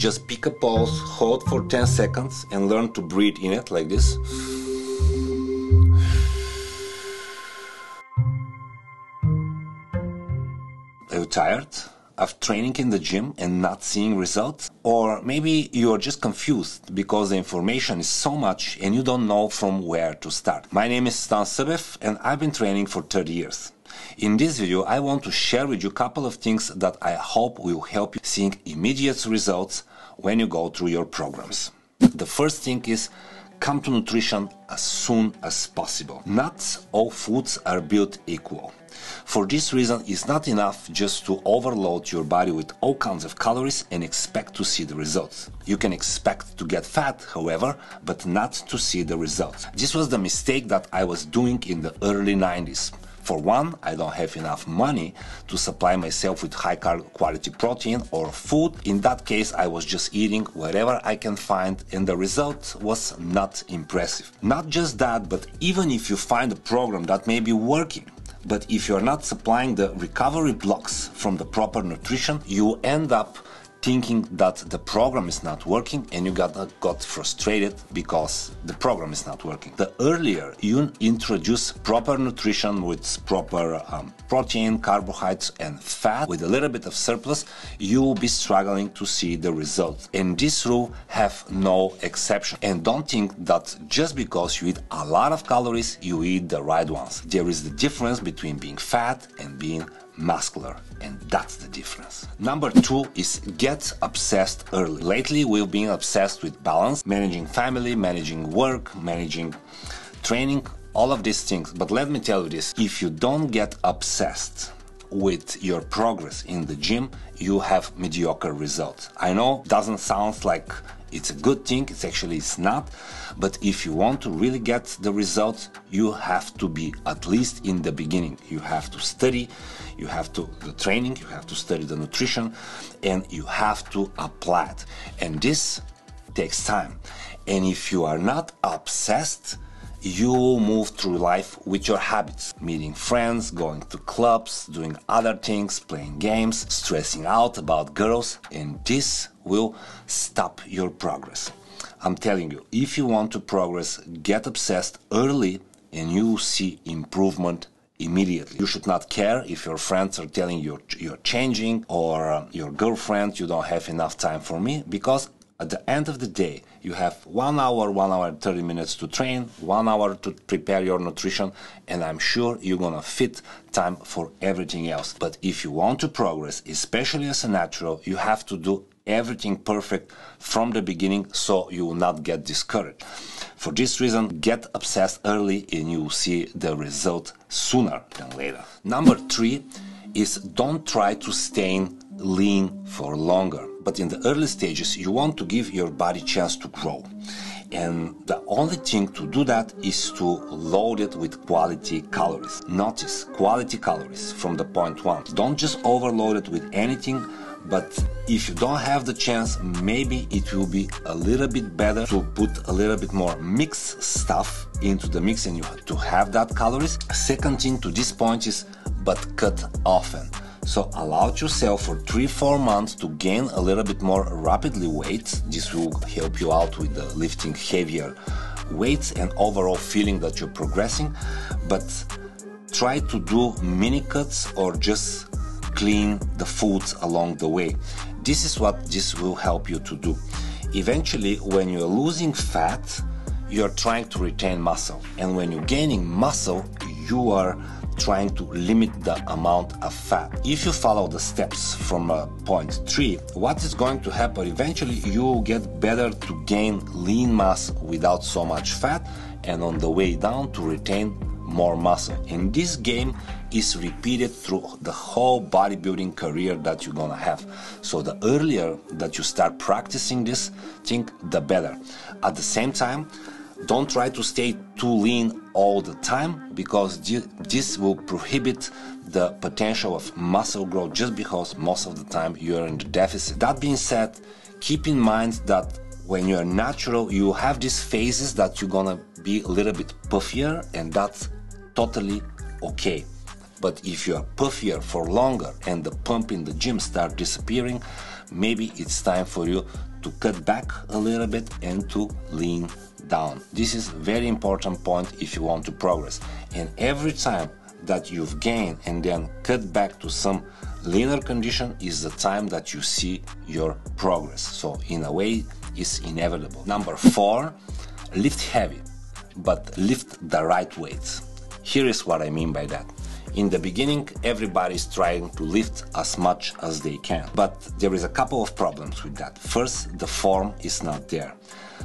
just pick a pulse, hold for 10 seconds and learn to breathe in it like this. Are you tired of training in the gym and not seeing results? Or maybe you are just confused because the information is so much and you don't know from where to start. My name is Stan Sabev and I've been training for 30 years. In this video, I want to share with you a couple of things that I hope will help you seeing immediate results when you go through your programs. The first thing is come to nutrition as soon as possible. Not all foods are built equal. For this reason, it's not enough just to overload your body with all kinds of calories and expect to see the results. You can expect to get fat, however, but not to see the results. This was the mistake that I was doing in the early 90s. For one, I don't have enough money to supply myself with high quality protein or food. In that case, I was just eating whatever I can find and the result was not impressive. Not just that, but even if you find a program that may be working, but if you're not supplying the recovery blocks from the proper nutrition, you end up thinking that the program is not working and you got frustrated because the program is not working. The earlier you introduce proper nutrition with proper protein, carbohydrates and fat with a little bit of surplus, you will be struggling to see the results. And this rule have no exception. And don't think that just because you eat a lot of calories, you eat the right ones. There is the difference between being fat and being muscular, and that's the difference. Number 2 is get obsessed early. Lately we've been obsessed with balance, managing family, managing work, managing training, all of these things. But let me tell you this, if you don't get obsessed with your progress in the gym, you have mediocre results. I know, doesn't sound like it's a good thing, it's not, but if you want to really get the results, you have to be at least in the beginning. You have to study, you have to the training, you have to study the nutrition, and you have to apply it. And this takes time. And if you are not obsessed, you move through life with your habits, meeting friends, going to clubs, doing other things, playing games, stressing out about girls, and this will stop your progress. I'm telling you, if you want to progress, get obsessed early and you will see improvement immediately. You should not care if your friends are telling you you're changing or your girlfriend, you don't have enough time for me, because at the end of the day, you have 1 hour, 1 hour and 30 minutes to train, 1 hour to prepare your nutrition, and I'm sure you're gonna fit time for everything else. But if you want to progress, especially as a natural, you have to do everything perfect from the beginning so you will not get discouraged. For this reason, get obsessed early and you will see the result sooner than later. Number 3 is don't try to stay lean for longer. But in the early stages, you want to give your body a chance to grow. And the only thing to do that is to load it with quality calories. Notice quality calories from the point 1. Don't just overload it with anything, but if you don't have the chance, maybe it will be a little bit better to put a little bit more mixed stuff into the mix and you have to have that calories. Second thing to this point is, but cut often. So allow yourself for 3-4 months to gain a little bit more rapidly weight. This will help you out with the lifting heavier weights and overall feeling that you're progressing. But try to do mini cuts or just clean the foods along the way. This is what this will help you to do. Eventually, when you're losing fat, you're trying to retain muscle. And when you're gaining muscle, you are trying to limit the amount of fat. If you follow the steps from point 3, what is going to happen eventually, you will get better to gain lean mass without so much fat, and on the way down to retain more muscle. And this game is repeated through the whole bodybuilding career that you're gonna have. So the earlier that you start practicing this thing, the better. At the same time, don't try to stay too lean all the time, because this will prohibit the potential of muscle growth just because most of the time you're in the deficit. That being said, keep in mind that when you're natural, you have these phases that you're gonna be a little bit puffier, and that's totally okay. But if you are puffier for longer and the pump in the gym start disappearing, maybe it's time for you to cut back a little bit and to lean down. This is a very important point if you want to progress. And every time that you've gained and then cut back to some leaner condition is the time that you see your progress. So in a way, it's inevitable. Number 4, lift heavy, but lift the right weights. Here is what I mean by that. In the beginning, everybody's trying to lift as much as they can, but there is a couple of problems with that. First, the form is not there.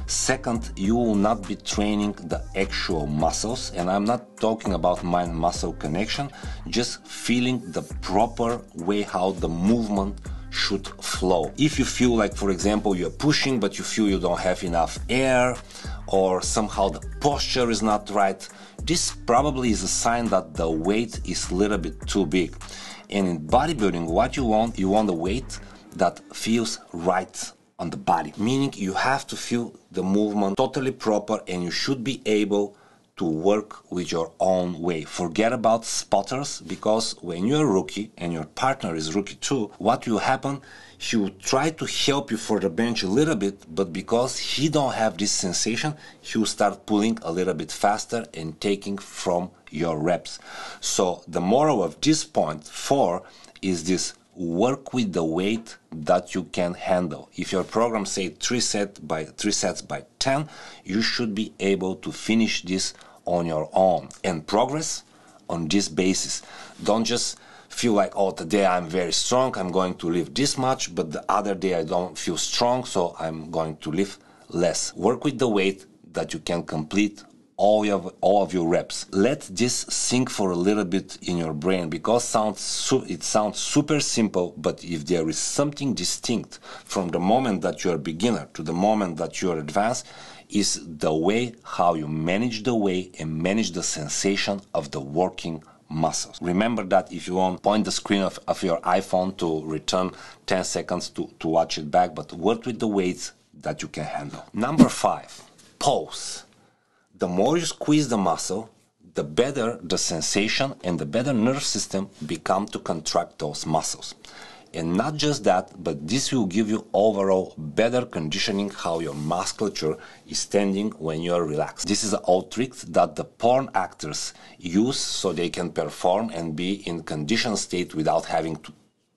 Second, you will not be training the actual muscles, and I'm not talking about mind-muscle connection, just feeling the proper way how the movement should flow. If you feel like, for example, you're pushing but you feel you don't have enough air, or somehow the posture is not right, this probably is a sign that the weight is a little bit too big. And in bodybuilding, what you want a weight that feels right on the body, meaning you have to feel the movement totally proper, and you should be able to work with your own way. Forget about spotters, because when you're a rookie and your partner is rookie too, what will happen, he will try to help you for the bench a little bit, but because he don't have this sensation, he will start pulling a little bit faster and taking from your reps. So the moral of this point 4 is this: work with the weight that you can handle. If your program say 3 sets by 10, you should be able to finish this on your own and progress on this basis. Don't just feel like, oh, today I'm very strong, I'm going to lift this much, but the other day I don't feel strong, so I'm going to lift less. Work with the weight that you can complete all of your reps. Let this sink for a little bit in your brain, because it sounds super simple, but if there is something distinct from the moment that you're a beginner to the moment that you're advanced, is the way how you manage the weight and manage the sensation of the working muscles. Remember that if you want, point the screen of your iPhone to return 10 seconds to watch it back, but work with the weights that you can handle. Number 5, pause. The more you squeeze the muscle, the better the sensation and the better nerve system become to contract those muscles. And not just that, but this will give you overall better conditioning how your musculature is standing when you are relaxed. This is an old trick that the porn actors use so they can perform and be in conditioned state without having to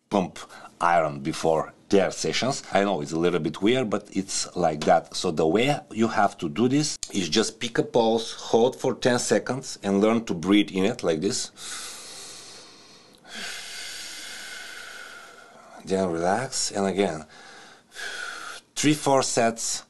pump iron before their sessions. I know it's a little bit weird, but it's like that. So the way you have to do this is just pick a pulse, hold for 10 seconds and learn to breathe in it like this. Then relax, and again 3-4 sets,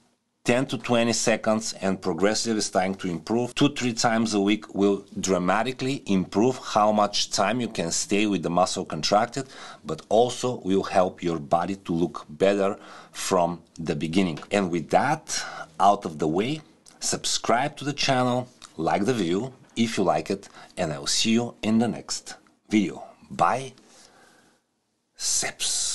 10 to 20 seconds, and progressively starting to improve. 2-3 times a week will dramatically improve how much time you can stay with the muscle contracted, but also will help your body to look better from the beginning. And with that out of the way, subscribe to the channel, like the video if you like it, and I will see you in the next video. Bye. Sips.